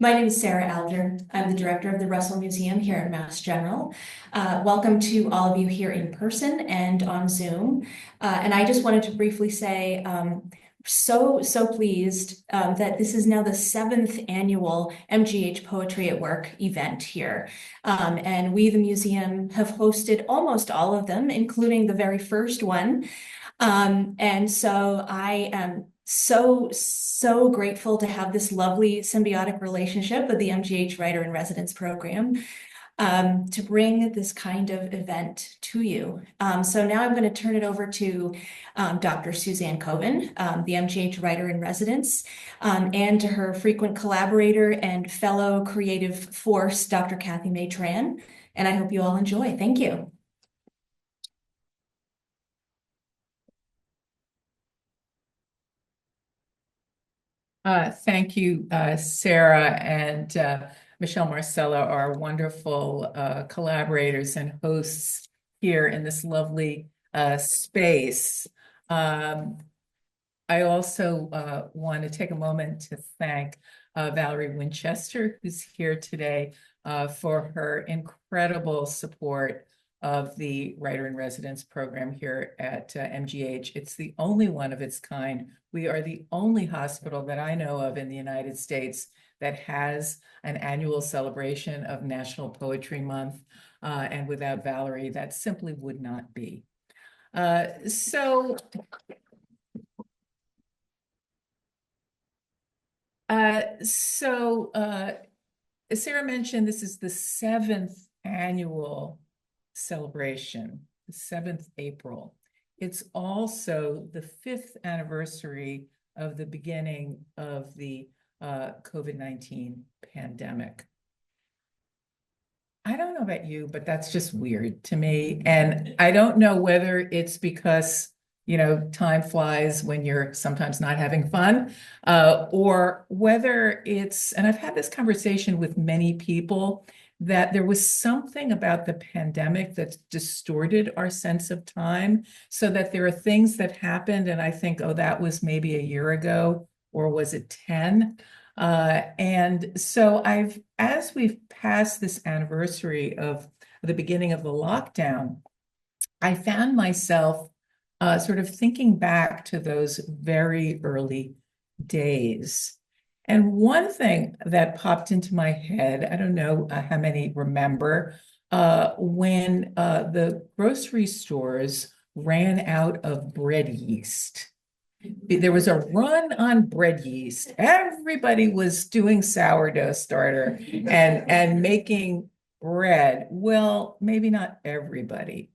My name is Sarah Alger. I'm the director of the Russell Museum here at Mass General. Welcome to all of you here in person and on Zoom. And I just wanted to briefly say, so pleased that this is now the seventh annual MGH Poetry at Work event here. And we, the museum, have hosted almost all of them, including the very first one. And so I am so grateful to have this lovely symbiotic relationship with the MGH Writer in Residence program to bring this kind of event to you. So now I'm going to turn it over to Dr. Suzanne Coven, the MGH Writer in Residence, and to her frequent collaborator and fellow creative force, Dr. Kathy May Tran. And I hope you all enjoy. Thank you. Thank you, Sarah and Michelle Marcella, our wonderful collaborators and hosts here in this lovely space. I also want to take a moment to thank Valerie Winchester, who's here today, for her incredible support of the Writer in Residence program here at MGH. It's the only one of its kind. We are the only hospital that I know of in the United States that has an annual celebration of National Poetry Month. And without Valerie, that simply would not be. So Sarah mentioned this is the seventh annual celebration, the 7th April. It's also the 5th anniversary of the beginning of the COVID-19 pandemic. I don't know about you, but that's just weird to me. And I don't know whether it's because time flies when you're sometimes not having fun, or whether it's, and I've had this conversation with many people, that there was something about the pandemic that distorted our sense of time, so that there are things that happened and I think, oh, that was maybe a year ago, or was it 10? And so as we've passed this anniversary of the beginning of the lockdown, I found myself sort of thinking back to those very early days. And one thing that popped into my head, I don't know how many remember, when the grocery stores ran out of bread yeast. There was a run on bread yeast. Everybody was doing sourdough starter and making bread. Well, maybe not everybody.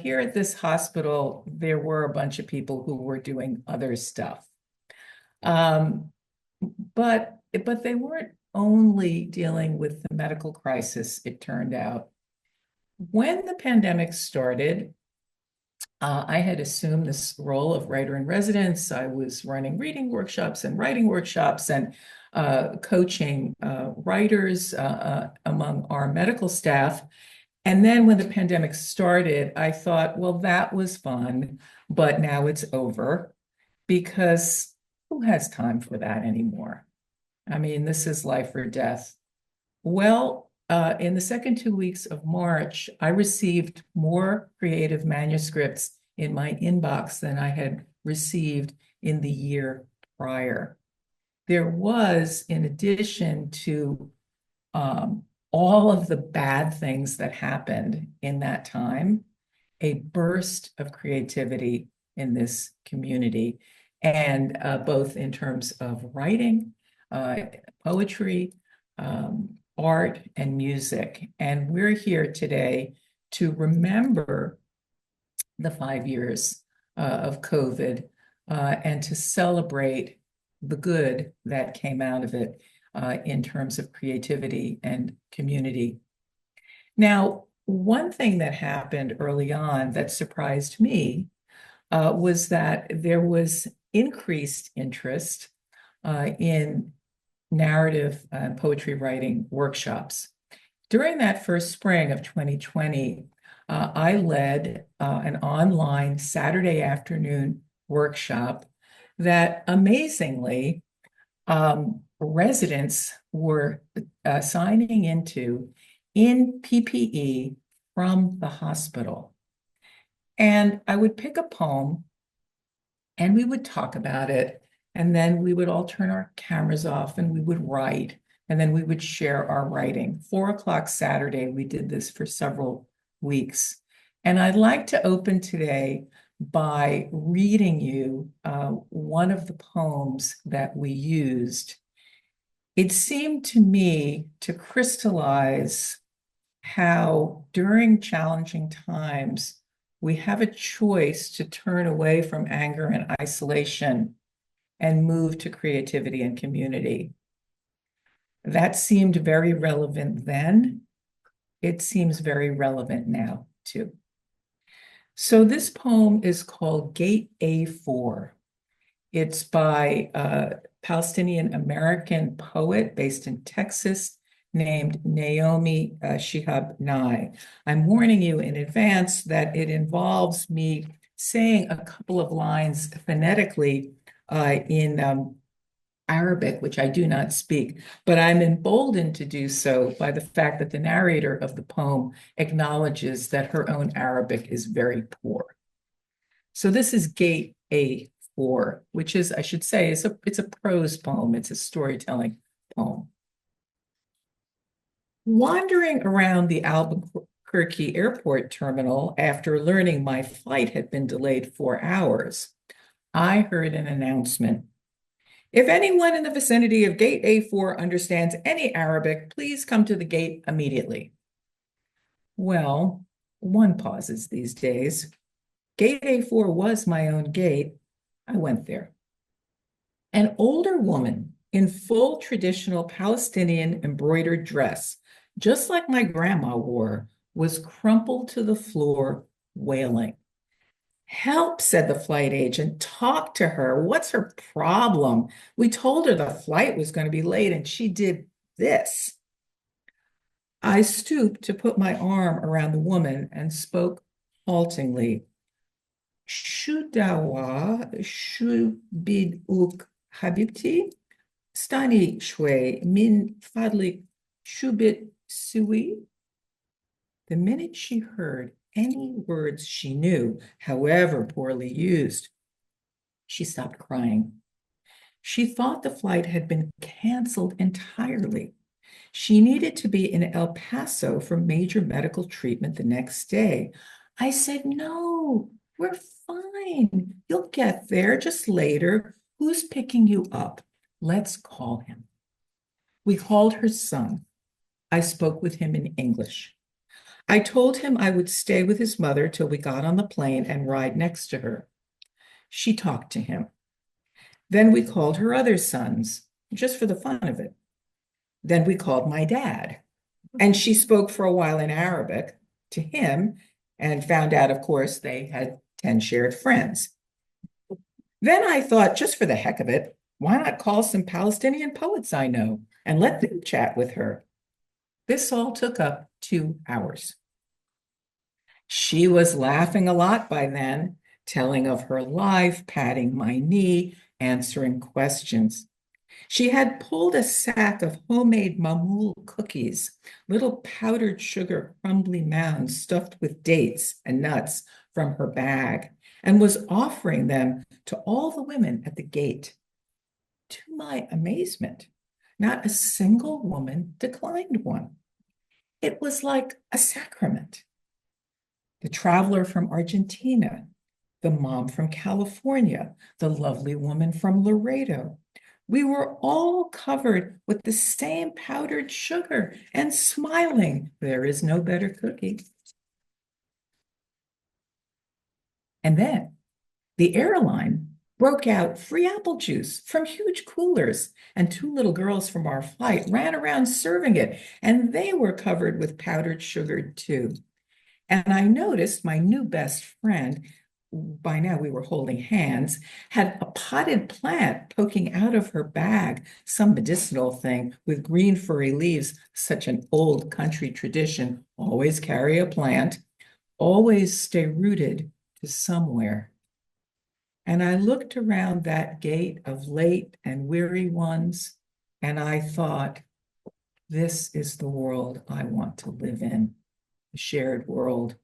Here at this hospital, there were a bunch of people who were doing other stuff. But they weren't only dealing with the medical crisis, it turned out. When the pandemic started, I had assumed this role of writer in residence. I was running reading workshops and writing workshops and coaching writers among our medical staff. And then when the pandemic started, I thought, well, that was fun, but now it's over, because who has time for that anymore? I mean, this is life or death. Well, in the second 2 weeks of March, I received more creative manuscripts in my inbox than I had received in the year prior. There was, in addition to all of the bad things that happened in that time, a burst of creativity in this community, and both in terms of writing, poetry, art, and music. And we're here today to remember the 5 years of COVID and to celebrate the good that came out of it in terms of creativity and community. Now, one thing that happened early on that surprised me was that there was increased interest in narrative and poetry writing workshops. During that first spring of 2020, I led an online Saturday afternoon workshop that amazingly residents were signing into in PPE from the hospital. And I would pick a poem and we would talk about it. And then we would all turn our cameras off and we would write. And then we would share our writing. 4 o'clock Saturday, we did this for several weeks. And I'd like to open today by reading you one of the poems that we used. It seemed to me to crystallize how during challenging times, we have a choice to turn away from anger and isolation and move to creativity and community. That seemed very relevant then. It seems very relevant now, too. So this poem is called Gate A4. It's by a Palestinian American poet based in Texas named Naomi Shihab Nye. I'm warning you in advance that it involves me saying a couple of lines phonetically in Arabic, which I do not speak, but I'm emboldened to do so by the fact that the narrator of the poem acknowledges that her own Arabic is very poor. So this is Gate A4, which is, I should say, it's a prose poem. It's a storytelling poem. Wandering around the Albuquerque airport terminal after learning my flight had been delayed 4 hours, I heard an announcement. If anyone in the vicinity of Gate A4 understands any Arabic, please come to the gate immediately. Well, one pauses these days. Gate A4 was my own gate. I went there. An older woman in full traditional Palestinian embroidered dress, just like my grandma wore, was crumpled to the floor, wailing. Help, said the flight agent. Talk to her. What's her problem? We told her the flight was going to be late and she did this. I stooped to put my arm around the woman and spoke haltingly. Shudawa shubiduk habibti stani shwe min fadlik shubit sui. The minute she heard any words she knew, however poorly used, she stopped crying. She thought the flight had been canceled entirely. She needed to be in El Paso for major medical treatment the next day. I said, no, we're fine. You'll get there just later. Who's picking you up? Let's call him. We called her son. I spoke with him in English. I told him I would stay with his mother till we got on the plane and ride next to her. She talked to him. Then we called her other sons, just for the fun of it. Then we called my dad, and she spoke for a while in Arabic to him and found out, of course, they had 10 shared friends. Then I thought, just for the heck of it, why not call some Palestinian poets I know and let them chat with her? This all took up 2 hours. She was laughing a lot by then, telling of her life, patting my knee, answering questions. She had pulled a sack of homemade mamul cookies, little powdered sugar crumbly mounds stuffed with dates and nuts, from her bag, and was offering them to all the women at the gate. To my amazement, not a single woman declined one. It was like a sacrament. The traveler from Argentina, the mom from California, the lovely woman from Laredo. We were all covered with the same powdered sugar and smiling. There is no better cookie. And then the airline broke out free apple juice from huge coolers, and 2 little girls from our flight ran around serving it, and they were covered with powdered sugar too. And I noticed my new best friend, by now we were holding hands, had a potted plant poking out of her bag, some medicinal thing with green furry leaves, such an old country tradition. Always carry a plant, always stay rooted to somewhere. And I looked around that gate of late and weary ones, And I thought, this is the world I want to live in, a shared world.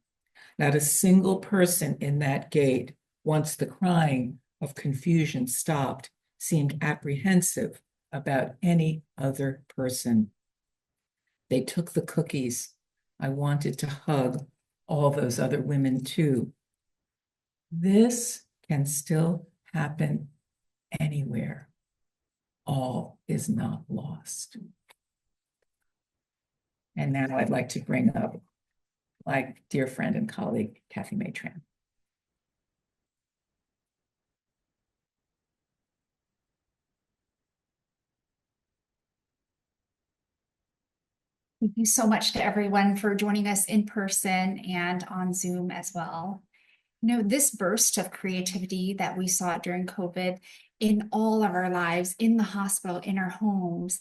Not a single person in that gate, once the crying of confusion stopped, seemed apprehensive about any other person. They took the cookies. I wanted to hug all those other women too. This can still happen anywhere. All is not lost. And now I'd like to bring up my dear friend and colleague, Kathy Matran. Thank you so much to everyone for joining us in person and on Zoom as well. This burst of creativity that we saw during COVID in all of our lives, in the hospital, in our homes,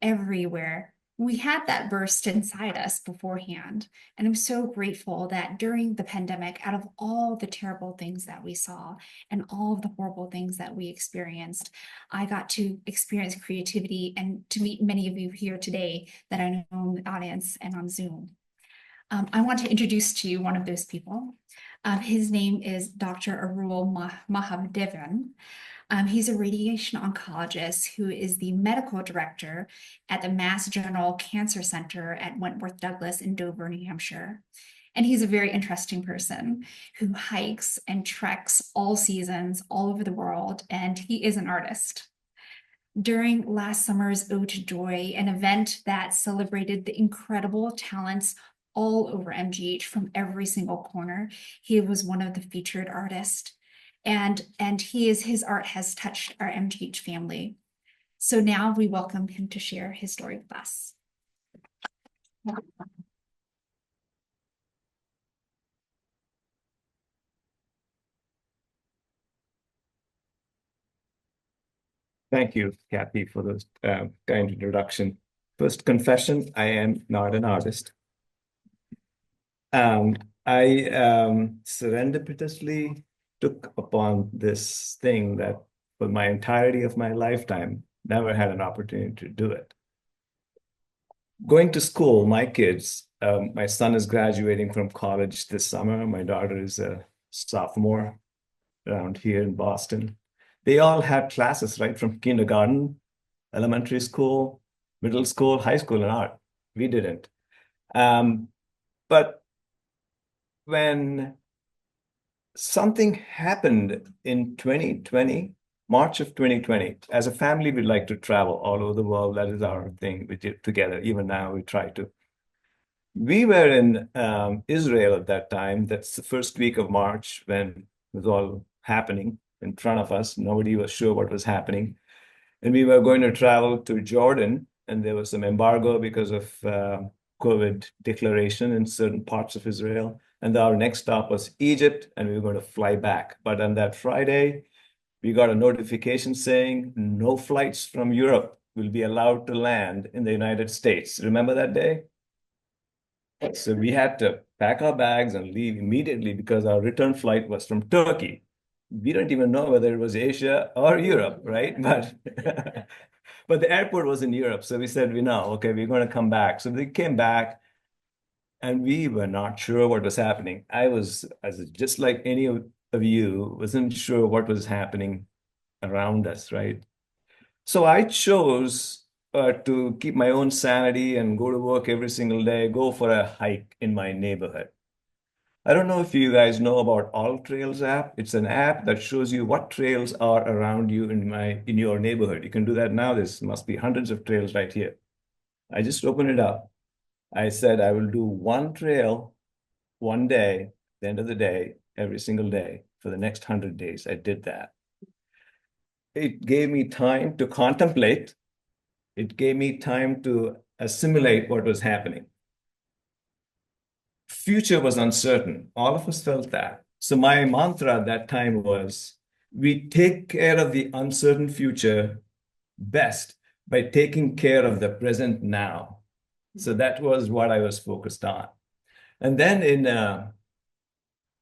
everywhere, we had that burst inside us beforehand. And I'm so grateful that during the pandemic, out of all the terrible things that we saw and all of the horrible things that we experienced, I got to experience creativity and to meet many of you here today that I know in the audience and on Zoom. I want to introduce to you one of those people. His name is Dr. Arul Mahadevan. He's a radiation oncologist who is the medical director at the Mass General Cancer Center at Wentworth Douglas in Dover, New Hampshire. And he's a very interesting person who hikes and treks all seasons all over the world, and he is an artist. During last summer's Ode to Joy, an event that celebrated the incredible talents all over MGH from every single corner, he was one of the featured artists. And his art has touched our MGH family. So now we welcome him to share his story with us. Thank you, Kathy, for this kind introduction. First confession, I am not an artist. I serendipitously took upon this thing that for my entirety of my lifetime, never had an opportunity to do it. Going to school, my kids, my son is graduating from college this summer. My daughter is a sophomore around here in Boston. They all had classes right from kindergarten, elementary school, middle school, high school in art. We didn't. But when something happened in 2020, March of 2020, as a family, we like to travel all over the world. That is our thing. We did together. Even now, we try to. We were in Israel at that time. That's the first week of March when it was all happening in front of us. Nobody was sure what was happening. And we were going to travel to Jordan, and there was some embargo because of COVID declaration in certain parts of Israel. And our next stop was Egypt, and we were going to fly back. But on that Friday, we got a notification saying no flights from Europe will be allowed to land in the United States. Remember that day? So we had to pack our bags and leave immediately because our return flight was from Turkey. We don't even know whether it was Asia or Europe, right? But the airport was in Europe. So we said, okay, we're going to come back. So we came back and we were not sure what was happening. I was, just like any of you, wasn't sure what was happening around us, right? So I chose to keep my own sanity and go to work every single day, go for a hike in my neighborhood. I don't know if you guys know about All Trails app. It's an app that shows you what trails are around you in your neighborhood. You can do that now. There must be hundreds of trails right here. I just opened it up. I said I will do one trail one day, at the end of the day, every single day for the next 100 days. I did that. It gave me time to contemplate. It gave me time to assimilate what was happening. Future was uncertain. All of us felt that. So my mantra at that time was, we take care of the uncertain future best by taking care of the present now. So that was what I was focused on. And then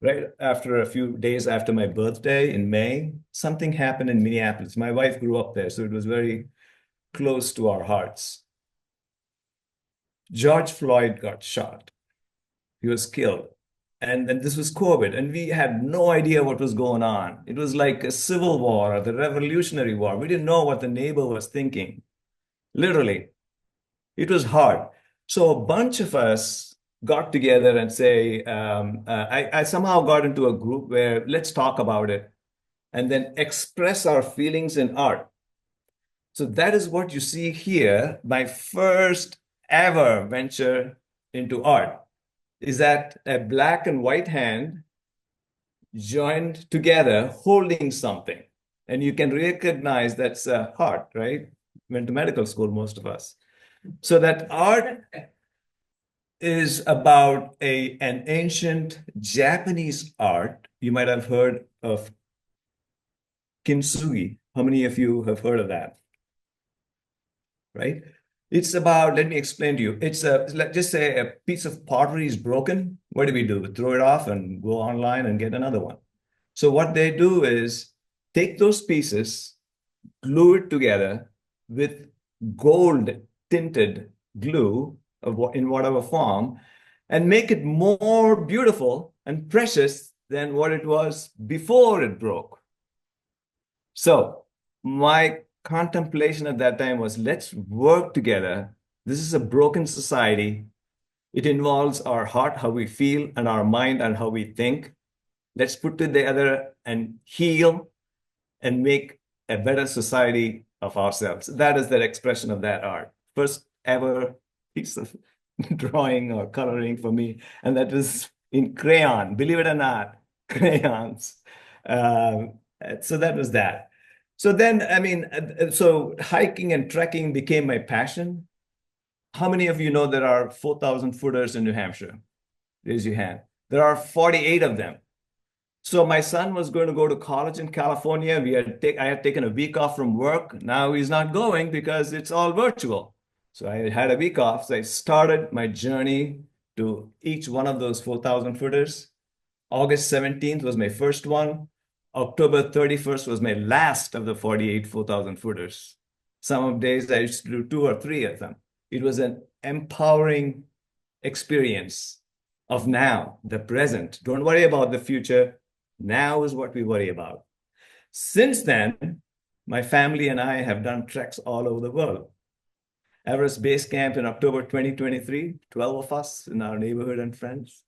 right after a few days after my birthday in May, something happened in Minneapolis. My wife grew up there, so it was very close to our hearts. George Floyd got shot. He was killed. And then this was COVID, and we had no idea what was going on. It was like a civil war or the Revolutionary War. We didn't know what the neighbor was thinking. Literally, it was hard. So a bunch of us got together and say, I somehow got into a group where let's talk about it and then express our feelings in art. So that is what you see here. My first ever venture into art is that a black and white hand joined together holding something. And you can recognize that's a heart, right? Went to medical school, most of us. So that art is about an ancient Japanese art. You might have heard of kintsugi. How many of you have heard of that? Right? It's about, let me explain to you. It's let's just say a piece of pottery is broken. What do? We throw it off and go online and get another one. So what they do is take those pieces, glue it together with gold tinted glue in whatever form, and make it more beautiful and precious than what it was before it broke. So my contemplation at that time was, let's work together. This is a broken society. It involves our heart, how we feel, and our mind and how we think. Let's put it together and heal and make a better society of ourselves. That is the expression of that art. First ever piece of drawing or coloring for me. And that was in crayon, believe it or not, crayons. So that was that. So then, I mean, so hiking and trekking became my passion. How many of you know there are 4,000 footers in New Hampshire? Raise your hand. There are 48 of them. So my son was going to go to college in California. I had taken a week off from work. Now he's not going because it's all virtual. So I had a week off. So I started my journey to each one of those 4,000 footers. August 17th was my first one. October 31st was my last of the 48 4,000 footers. Some of days I used to do 2 or 3 of them. It was an empowering experience of now, the present. Don't worry about the future. Now is what we worry about. Since then, my family and I have done treks all over the world. Everest Base Camp in October 2023, 12 of us in our neighborhood and friends.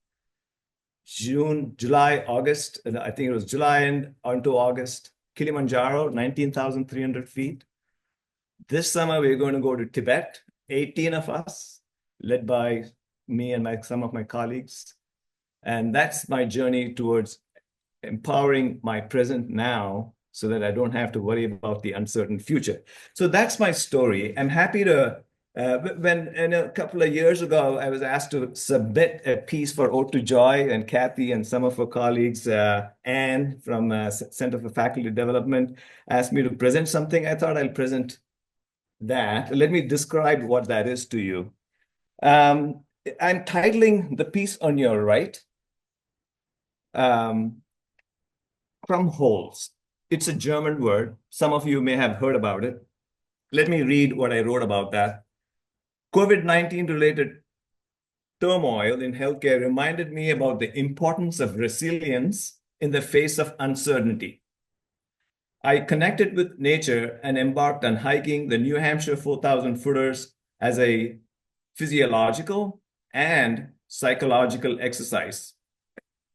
June, July, August, I think it was July and onto August, Kilimanjaro, 19,300 feet. This summer, we're going to go to Tibet, 18 of us, led by me and some of my colleagues. And that's my journey towards empowering my present now so that I don't have to worry about the uncertain future. So that's my story. I'm happy to, when a couple of years ago, I was asked to submit a piece for Ode to Joy, and Kathy and some of her colleagues, Anne from Center for Faculty Development, asked me to present something. I thought I'll present that. Let me describe what that is to you. I'm titling the piece on your right, From Holes. It's a German word. Some of you may have heard about it. Let me read what I wrote about that. COVID-19 related turmoil in healthcare reminded me about the importance of resilience in the face of uncertainty. I connected with nature and embarked on hiking the New Hampshire 4,000 footers as a physiological and psychological exercise.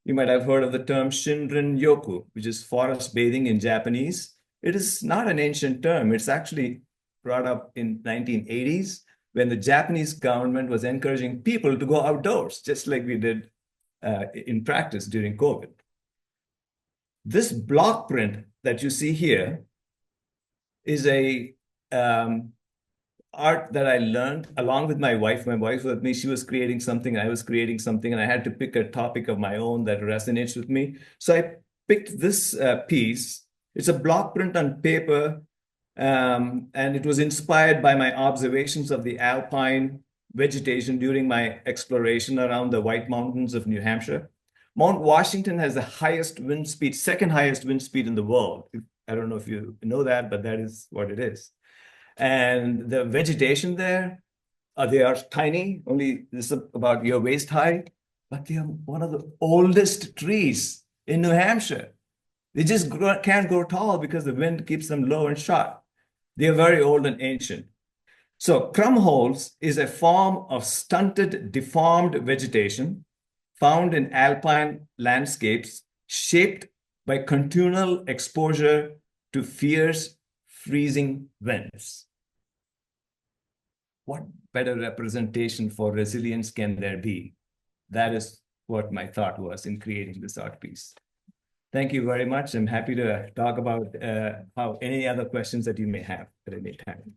You might have heard of the term Shinrin-yoku, which is forest bathing in Japanese. It is not an ancient term. It's actually brought up in 1980s when the Japanese government was encouraging people to go outdoors, just like we did in practice during COVID. This block print that you see here is a art that I learned along with my wife. My wife was with me. She was creating something. I was creating something. And I had to pick a topic of my own that resonates with me. So I picked this piece. It's a block print on paper. And it was inspired by my observations of the alpine vegetation during my exploration around the White Mountains of New Hampshire. Mount Washington has the highest wind speed, second highest wind speed in the world. I don't know if you know that, but that is what it is. And the vegetation there, they are tiny, only this is about your waist high, but they are one of the oldest trees in New Hampshire. They just can't grow tall because the wind keeps them low and short. They are very old and ancient. So krummholz is a form of stunted, deformed vegetation found in alpine landscapes shaped by continual exposure to fierce, freezing winds. What better representation for resilience can there be? That is what my thought was in creating this art piece. Thank you very much. I'm happy to talk about how any other questions that you may have at any time.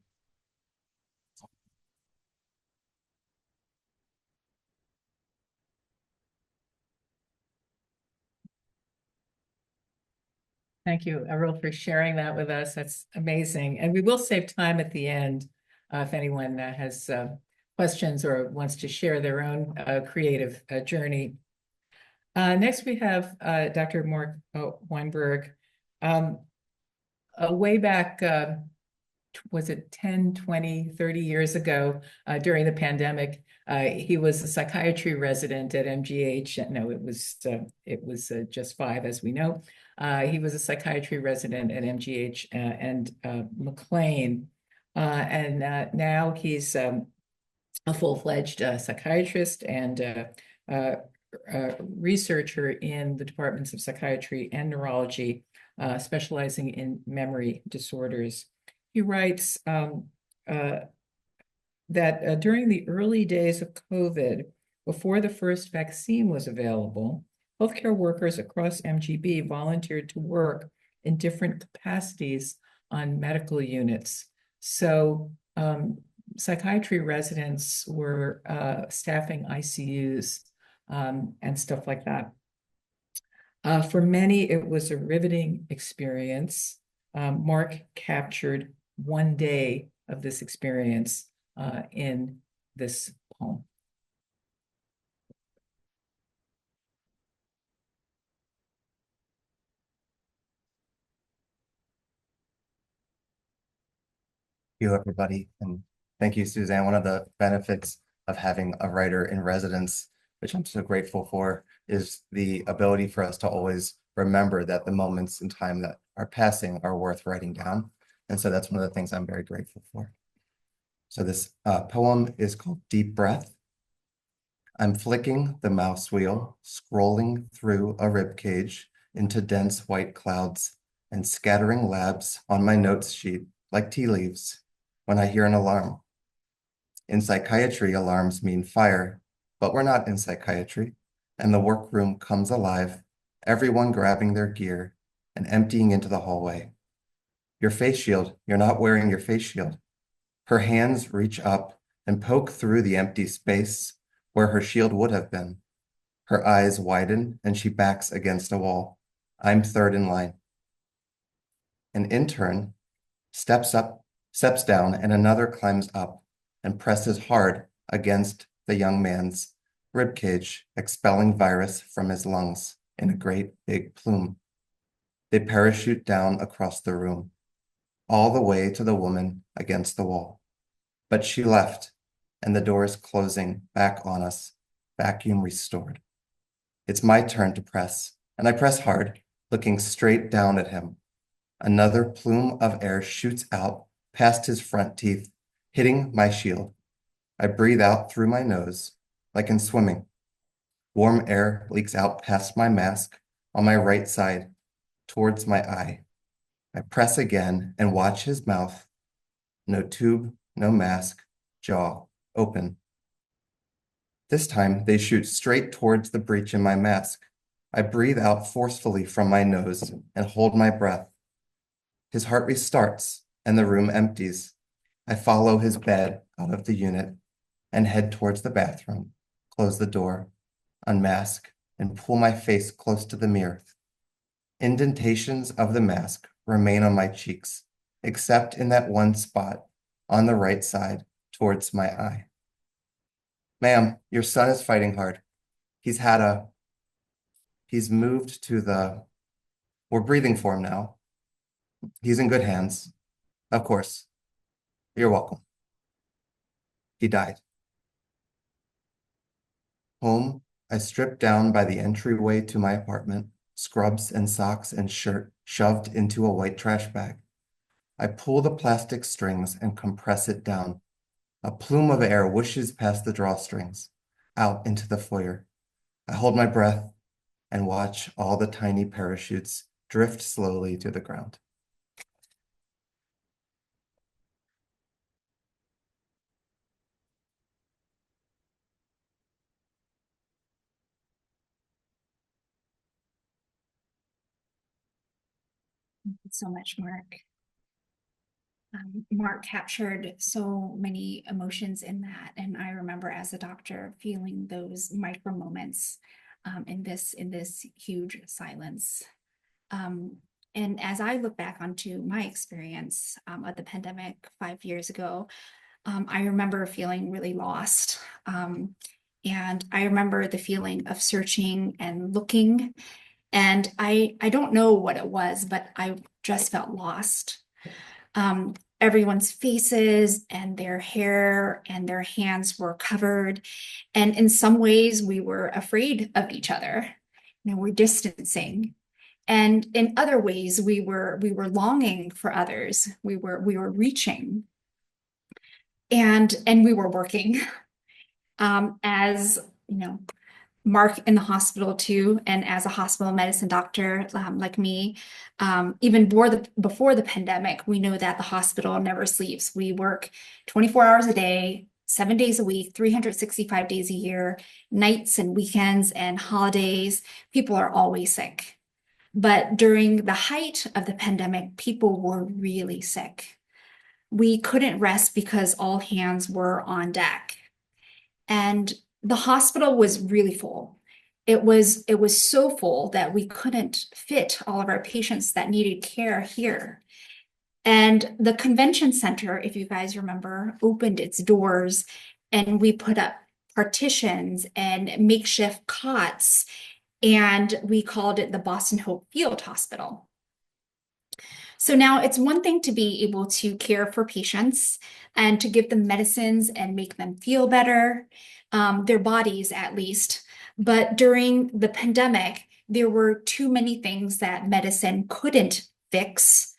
Thank you, Errol, for sharing that with us. That's amazing. And we will save time at the end if anyone has questions or wants to share their own creative journey. Next, we have Dr. Mark Weinberg. Way back, was it 10, 20, 30 years ago during the pandemic, he was a psychiatry resident at MGH. No, it was just 5, as we know. He was a psychiatry resident at MGH and McLean. And now he's a full-fledged psychiatrist and researcher in the departments of psychiatry and neurology, specializing in memory disorders. He writes that during the early days of COVID, before the first vaccine was available, healthcare workers across MGB volunteered to work in different capacities on medical units. So psychiatry residents were staffing ICUs and stuff like that. For many, it was a riveting experience. Mark captured one day of this experience in this poem. Thank you, everybody, and thank you, Suzanne. One of the benefits of having a writer in residence, which I'm so grateful for, is the ability for us to always remember that the moments in time that are passing are worth writing down. And so that's one of the things I'm very grateful for. So this poem is called Deep Breath. I'm flicking the mouse wheel, scrolling through a rib cage into dense white clouds and scattering labs on my notes sheet like tea leaves when I hear an alarm. In psychiatry, alarms mean fire, but we're not in psychiatry, and the workroom comes alive, everyone grabbing their gear and emptying into the hallway. Your face shield, you're not wearing your face shield. Her hands reach up and poke through the empty space where her shield would have been. Her eyes widen and she backs against a wall. I'm third in line. An intern steps down, and another climbs up and presses hard against the young man's ribcage, expelling virus from his lungs in a great big plume. They parachute down across the room, all the way to the woman against the wall. But she left, and the door is closing back on us, vacuum restored. It's my turn to press, and I press hard, looking straight down at him. Another plume of air shoots out past his front teeth, hitting my shield. I breathe out through my nose, like in swimming. Warm air leaks out past my mask on my right side, towards my eye. I press again and watch his mouth. No tube, no mask, jaw open. This time they shoot straight towards the breach in my mask. I breathe out forcefully from my nose and hold my breath. His heart restarts and the room empties. I follow his bed out of the unit and head towards the bathroom, close the door, unmask, and pull my face close to the mirror. Indentations of the mask remain on my cheeks, except in that one spot on the right side towards my eye. Ma'am, your son is fighting hard. He's moved to we're breathing for him now. He's in good hands, of course. You're welcome. He died. Home, I stripped down by the entryway to my apartment, scrubs and socks and shirt shoved into a white trash bag. I pull the plastic strings and compress it down. A plume of air whooshes past the drawstrings, out into the foyer. I hold my breath and watch all the tiny parachutes drift slowly to the ground. Thank you so much, Mark. Mark captured so many emotions in that, and I remember as a doctor feeling those micro moments in this huge silence. And as I look back onto my experience of the pandemic 5 years ago, I remember feeling really lost. And I remember the feeling of searching and looking, and I don't know what it was, but I just felt lost. Everyone's faces and their hair and their hands were covered. And in some ways, we were afraid of each other. We're distancing. And in other ways, we were longing for others. We were reaching. And we were working. As you know, Mark in the hospital too, and as a hospital medicine doctor like me, even before the pandemic, we know that the hospital never sleeps. We work 24 hours a day, 7 days a week, 365 days a year, nights and weekends and holidays. People are always sick. But during the height of the pandemic, people were really sick. We couldn't rest because all hands were on deck. And the hospital was really full. It was so full that we couldn't fit all of our patients that needed care here. And the convention center, if you guys remember, opened its doors, and we put up partitions and makeshift cots, and we called it the Boston Hope Field Hospital. So now it's one thing to be able to care for patients and to give them medicines and make them feel better, their bodies at least. But during the pandemic, there were too many things that medicine couldn't fix.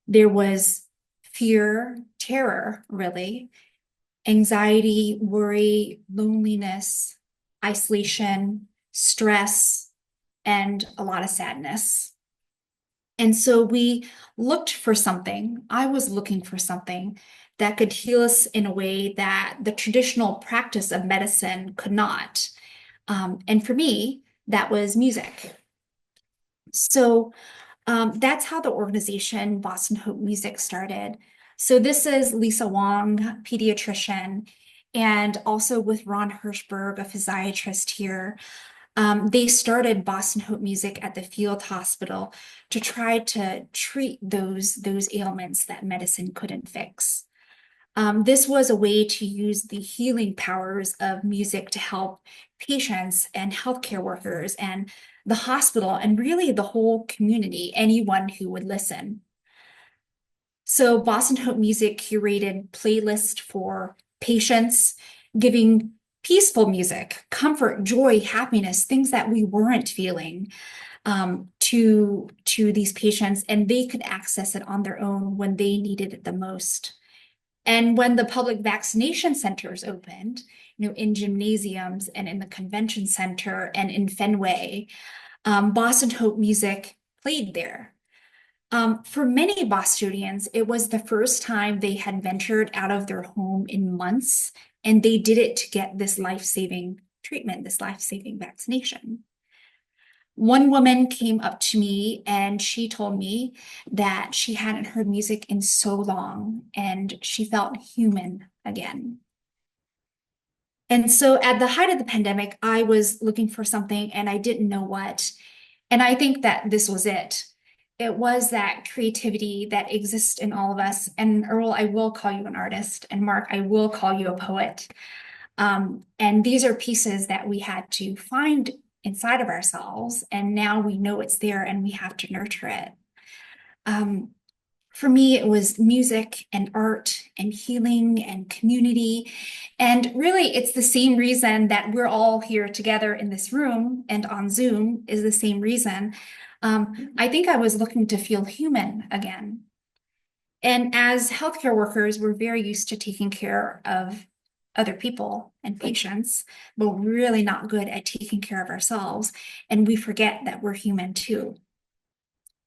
There was fear, terror, really, anxiety, worry, loneliness, isolation, stress, and a lot of sadness. And so we looked for something. I was looking for something that could heal us in a way that the traditional practice of medicine could not. And for me, that was music. So that's how the organization Boston Hope Music started. So this is Lisa Wong, pediatrician, and also with Ron Hirschberg, a physiatrist here. They started Boston Hope Music at the field hospital to try to treat those ailments that medicine couldn't fix. This was a way to use the healing powers of music to help patients and healthcare workers and the hospital and really the whole community, anyone who would listen. So Boston Hope Music curated playlists for patients, giving peaceful music, comfort, joy, happiness, things that we weren't feeling to these patients, and they could access it on their own when they needed it the most. And when the public vaccination centers opened, in gymnasiums and in the convention center and in Fenway, Boston Hope Music played there. For many Bostonians, it was the first time they had ventured out of their home in months, and they did it to get this life-saving treatment, this life-saving vaccination. One woman came up to me and she told me that she hadn't heard music in so long and she felt human again. And so at the height of the pandemic, I was looking for something and I didn't know what. And I think that this was it. It was that creativity that exists in all of us. And Earl, I will call you an artist. And Mark, I will call you a poet. And these are pieces that we had to find inside of ourselves. And now we know it's there and we have to nurture it. For me, it was music and art and healing and community. And really, it's the same reason that we're all here together in this room and on Zoom is the same reason. I think I was looking to feel human again. And as healthcare workers, we're very used to taking care of other people and patients, but we're really not good at taking care of ourselves. And we forget that we're human too.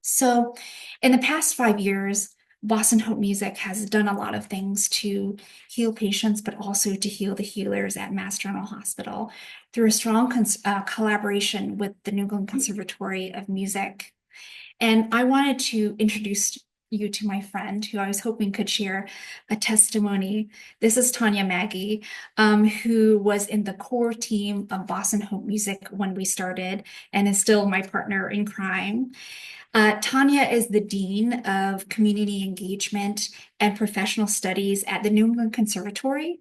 So in the past 5 years, Boston Hope Music has done a lot of things to heal patients, but also to heal the healers at Mass General Hospital through a strong collaboration with the New England Conservatory of Music. And I wanted to introduce you to my friend who I was hoping could share a testimony. This is Tanya Maggie, who was in the core team of Boston Hope Music when we started and is still my partner in crime. Tanya is the Dean of Community Engagement and Professional Studies at the New England Conservatory.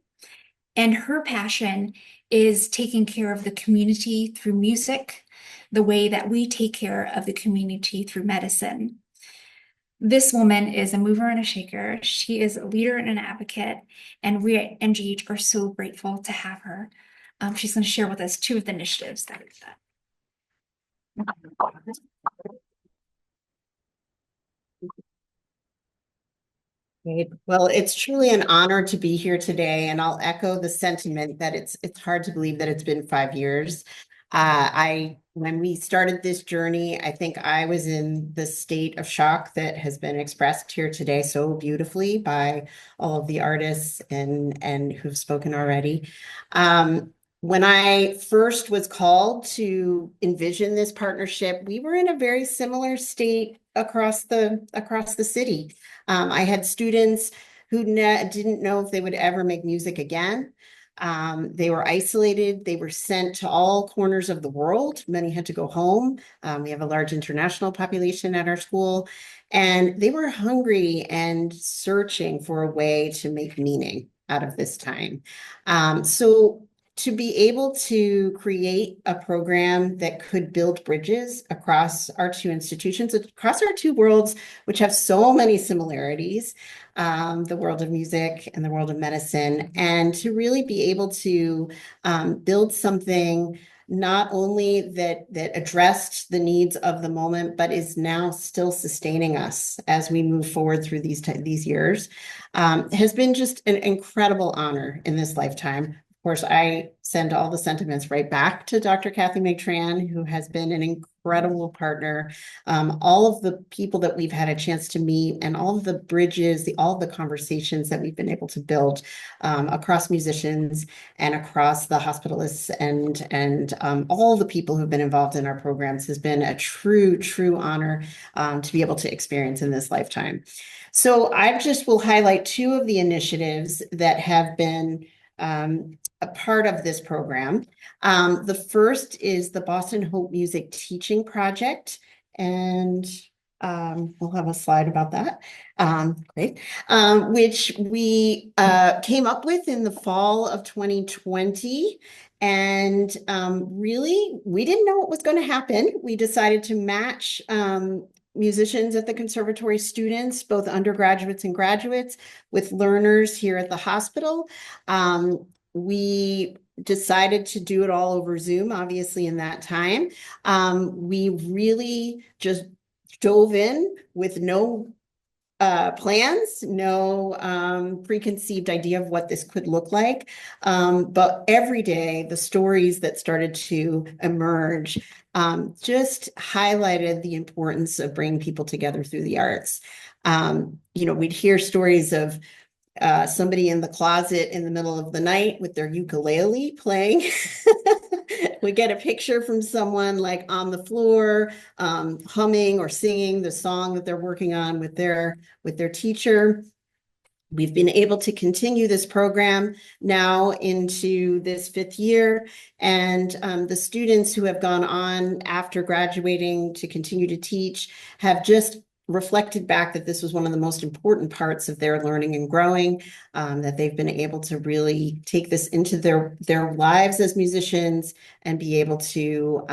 And her passion is taking care of the community through music, the way that we take care of the community through medicine. This woman is a mover and a shaker. She is a leader and an advocate, and we at MGH are so grateful to have her. She's going to share with us 2 of the initiatives that we've done. Great. Well, it's truly an honor to be here today, and I'll echo the sentiment that it's hard to believe that it's been 5 years. When we started this journey, I think I was in the state of shock that has been expressed here today so beautifully by all of the artists and who've spoken already. When I first was called to envision this partnership, we were in a very similar state across the city. I had students who didn't know if they would ever make music again. They were isolated. They were sent to all corners of the world. Many had to go home. We have a large international population at our school, and they were hungry and searching for a way to make meaning out of this time. So to be able to create a program that could build bridges across our 2 institutions, across our 2 worlds, which have so many similarities, the world of music and the world of medicine, and to really be able to build something not only that addressed the needs of the moment, but is now still sustaining us as we move forward through these years, has been just an incredible honor in this lifetime. Of course, I send all the sentiments right back to Dr. Kathy McTran, who has been an incredible partner. All of the people that we've had a chance to meet and all of the bridges, all of the conversations that we've been able to build across musicians and across the hospitalists and all the people who've been involved in our programs has been a true honor to be able to experience in this lifetime. So I just will highlight 2 of the initiatives that have been a part of this program. The first is the Boston Hope Music Teaching Project, and we'll have a slide about that. Great. Which we came up with in the fall of 2020. And really, we didn't know what was going to happen. We decided to match musicians at the conservatory, students, both undergraduates and graduates, with learners here at the hospital. We decided to do it all over Zoom, obviously, in that time. We really just dove in with no plans, no preconceived idea of what this could look like. But every day, the stories that started to emerge just highlighted the importance of bringing people together through the arts. We'd hear stories of somebody in the closet in the middle of the night with their ukulele playing. We get a picture from someone like on the floor, humming or singing the song that they're working on with their teacher. We've been able to continue this program now into this 5th year, and the students who have gone on after graduating to continue to teach have just reflected back that this was one of the most important parts of their learning and growing, that they've been able to really take this into their lives as musicians and be able to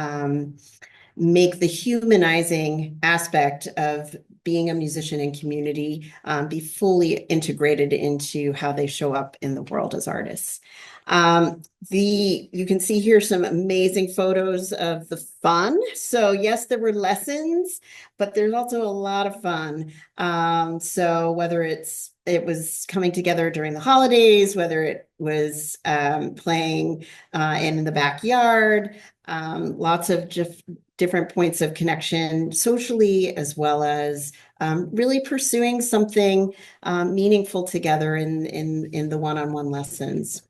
make the humanizing aspect of being a musician in community, be fully integrated into how they show up in the world as artists. You can see here some amazing photos of the fun. So yes, there were lessons, but there's also a lot of fun. So whether it was coming together during the holidays, whether it was playing in the backyard, lots of different points of connection socially, as well as really pursuing something meaningful together in the one-on-one lessons.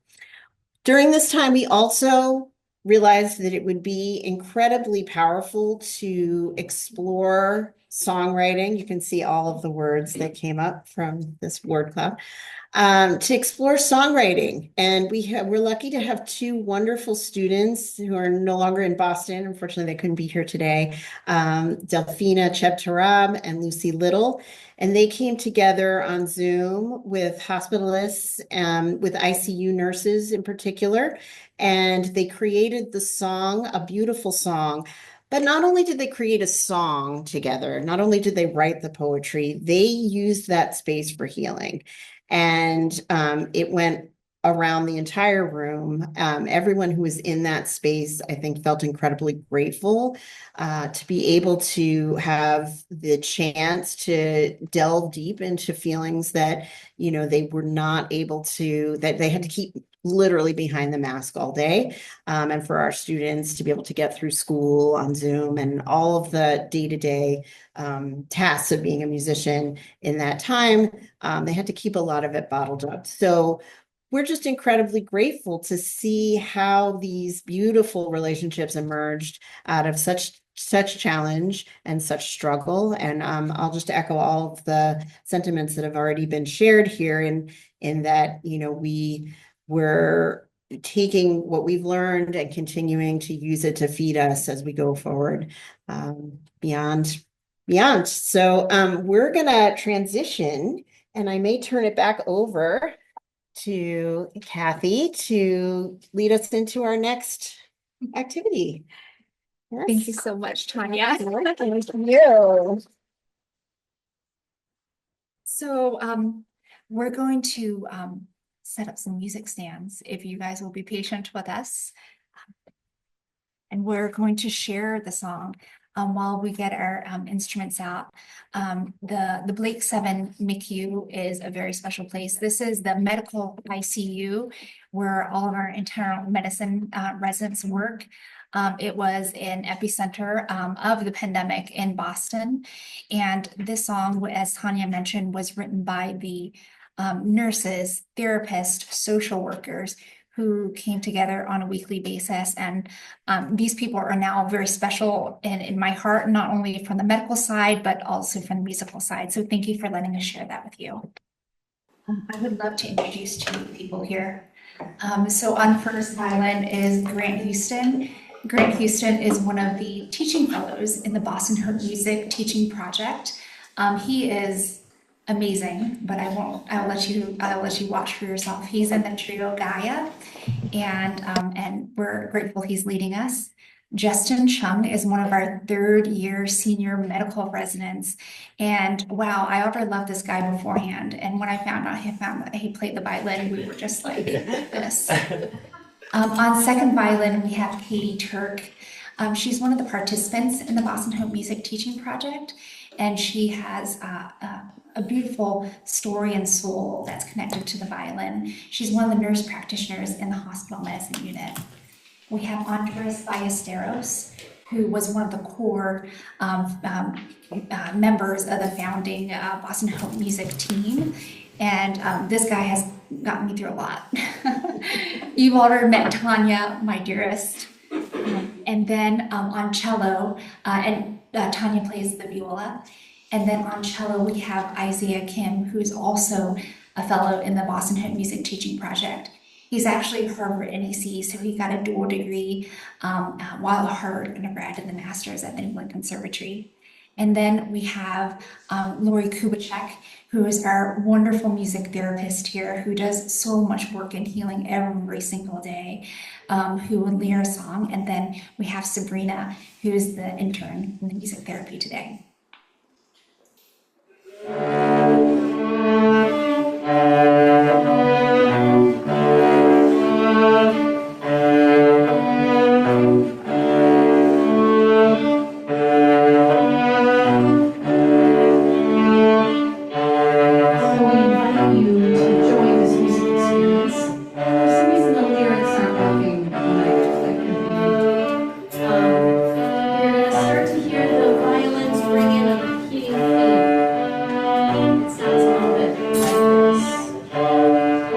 During this time, we also realized that it would be incredibly powerful to explore songwriting. You can see all of the words that came up from this word cloud. To explore songwriting. And we're lucky to have two wonderful students who are no longer in Boston. Unfortunately, they couldn't be here today. Delphina Chebtarab and Lucy Little. And they came together on Zoom with hospitalists, with ICU nurses in particular. And they created the song, a beautiful song. But not only did they create a song together, not only did they write the poetry, they used that space for healing. And it went around the entire room. Everyone who was in that space, I think, felt incredibly grateful to be able to have the chance to delve deep into feelings that, they were not able to, that they had to keep literally behind the mask all day. And for our students to be able to get through school on Zoom and all of the day-to-day tasks of being a musician in that time, they had to keep a lot of it bottled up. So we're just incredibly grateful to see how these beautiful relationships emerged out of such challenge and such struggle. And I'll just echo all of the sentiments that have already been shared here in that, we're taking what we've learned and continuing to use it to feed us as we go forward beyond. So we're gonna transition, and I may turn it back over to Kathy to lead us into our next activity. Yes. Thank you so much, Tanya. Thank you. So we're going to set up some music stands if you guys will be patient with us. And we're going to share the song while we get our instruments out. The Blake 7 MICU is a very special place. This is the medical ICU where all of our internal medicine residents work. It was an epicenter of the pandemic in Boston. And this song, as Tanya mentioned, was written by the nurses, therapists, social workers who came together on a weekly basis. And these people are now very special in my heart, not only from the medical side, but also from the musical side. So thank you for letting us share that with you. I would love to introduce two people here. So on first violin is Grant Houston. Grant Houston is one of the teaching fellows in the Boston Hope Music Teaching Project. He is amazing, but I'll let you watch for yourself. He's in the trio Gaia, and we're grateful he's leading us. Justin Chung is one of our third-year senior medical residents, and wow, I already loved this guy beforehand. And when I found out he played the violin, we were just like this. On second violin, we have Katie Turk. She's one of the participants in the Boston Hope Music Teaching Project, and she has a beautiful story and soul that's connected to the violin. She's one of the nurse practitioners in the hospital medicine unit. We have Andres Ballesteros, who was one of the core members of the founding Boston Hope Music team. And this guy has gotten me through a lot. You've already met Tanya, my dearest. And then on cello, Tanya plays the viola. And then on cello, we have Isaiah Kim, who's also a fellow in the Boston Hope Music Teaching Project. He's actually a Harvard NEC, so he got a dual degree while a Harvard undergrad and the master's at the New England Conservatory. And then we have Lori Kubacek, who is our wonderful music therapist here, who does so much work in healing every single day, who will lead our song. And then we have Sabrina, who is the intern in the music therapy today. So we invite you to join this music experience. For some reason, the lyrics aren't working when I click continue. You're gonna start to hear the violins bring in a repeating theme. It sounds a little bit like this.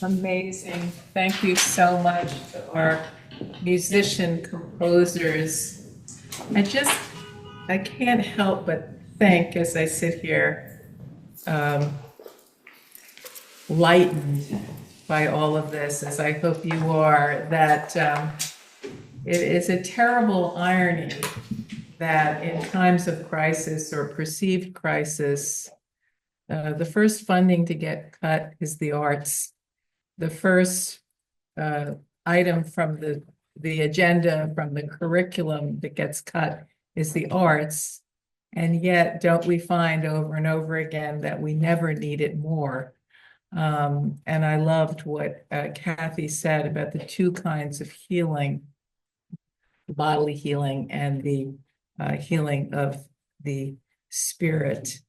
Amazing. Thank you so much to our musician composers. I can't help but think as I sit here, lightened by all of this, as I hope you are, that it is a terrible irony that in times of crisis or perceived crisis, the first funding to get cut is the arts. The first item from the agenda, from the curriculum that gets cut is the arts. And yet, don't we find over and over again that we never need it more? And I loved what Kathy said about the two kinds of healing, bodily healing and the healing of the spirit.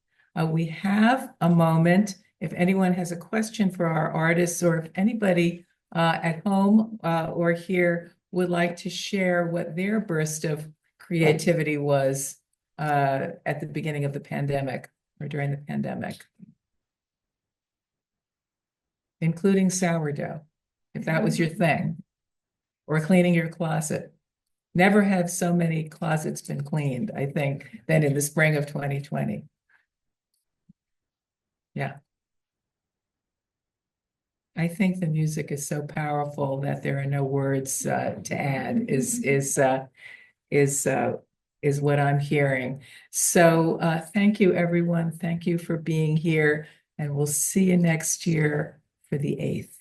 We have a moment. If anyone has a question for our artists, or if anybody at home or here would like to share what their burst of creativity was at the beginning of the pandemic or during the pandemic, including sourdough, if that was your thing, or cleaning your closet. Never have so many closets been cleaned, I think, than in the spring of 2020. Yeah. I think the music is so powerful that there are no words to add, is what I'm hearing. So thank you, everyone. Thank you for being here, and we'll see you next year for the 8th.